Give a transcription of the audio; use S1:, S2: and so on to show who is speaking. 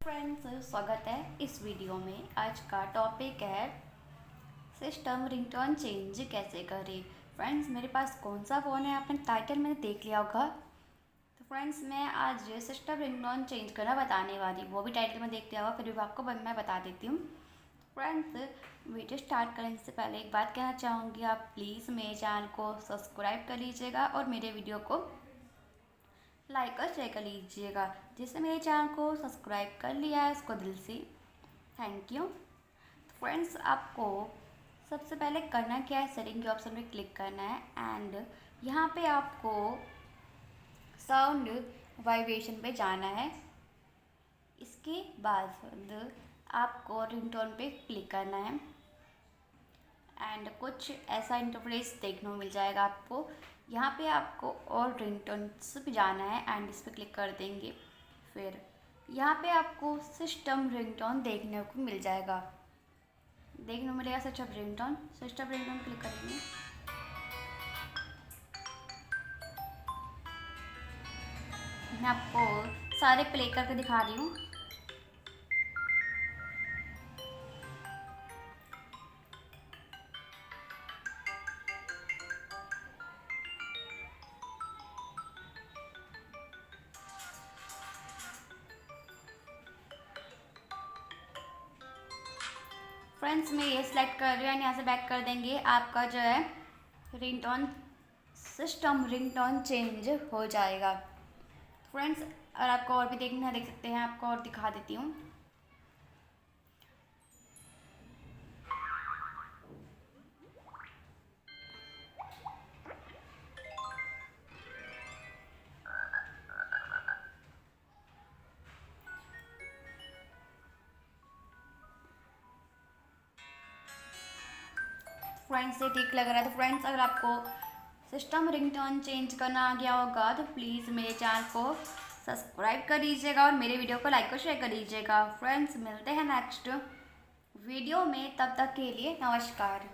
S1: Friends, स्वागत है इस वीडियो में। आज का टॉपिक है सिस्टम रिंगटोन चेंज कैसे करें। फ्रेंड्स, मेरे पास कौन सा फ़ोन है आपने टाइटल में देख लिया होगा। तो फ्रेंड्स, मैं आज सिस्टम रिंगटोन चेंज करना बताने वाली हूँ, वो भी टाइटल में देख लिया होगा, फिर भी आपको मैं बता देती हूँ। फ्रेंड्स, वीडियो स्टार्ट करने से पहले एक बात कहना चाहूँगी, आप प्लीज़ मेरे चैनल को सब्सक्राइब कर लीजिएगा और मेरे वीडियो को लाइक और शेयर कर लीजिएगा। जिसने मेरे चैनल को सब्सक्राइब कर लिया है उसको दिल से थैंक यू। तो फ्रेंड्स, आपको सबसे पहले करना क्या है, सेटिंग के ऑप्शन पे क्लिक करना है एंड यहाँ पे आपको साउंड वाइब्रेशन पे जाना है। इसके बाद आपको रिंगटोन पे क्लिक करना है एंड कुछ ऐसा इंटरफेस देखने को मिल जाएगा आपको। यहाँ पे आपको और रिंगटोन्स पे जाना है एंड इस पर क्लिक कर देंगे। फिर यहाँ पे आपको सिस्टम रिंगटोन देखने को मिल जाएगा, देखने को मिलेगा सिस्टम रिंगटोन क्लिक करेंगे। मैं आपको सारे प्ले करके दिखा रही हूँ। फ्रेंड्स, मैं ये सिलेक्ट कर रही हूँ, यहाँ से बैक कर देंगे। आपका जो है रिंगटोन सिस्टम रिंगटोन चेंज हो जाएगा। फ्रेंड्स, अगर आपको और भी देखना देख सकते हैं, आपको और दिखा देती हूँ। फ्रेंड्स, ये ठीक लग रहा है। तो फ्रेंड्स, अगर आपको सिस्टम रिंगटोन चेंज करना आ गया होगा तो प्लीज़ मेरे चैनल को सब्सक्राइब कर लीजिएगा और मेरे वीडियो को लाइक और शेयर कर लीजिएगा। फ्रेंड्स, मिलते हैं नेक्स्ट वीडियो में, तब तक के लिए नमस्कार।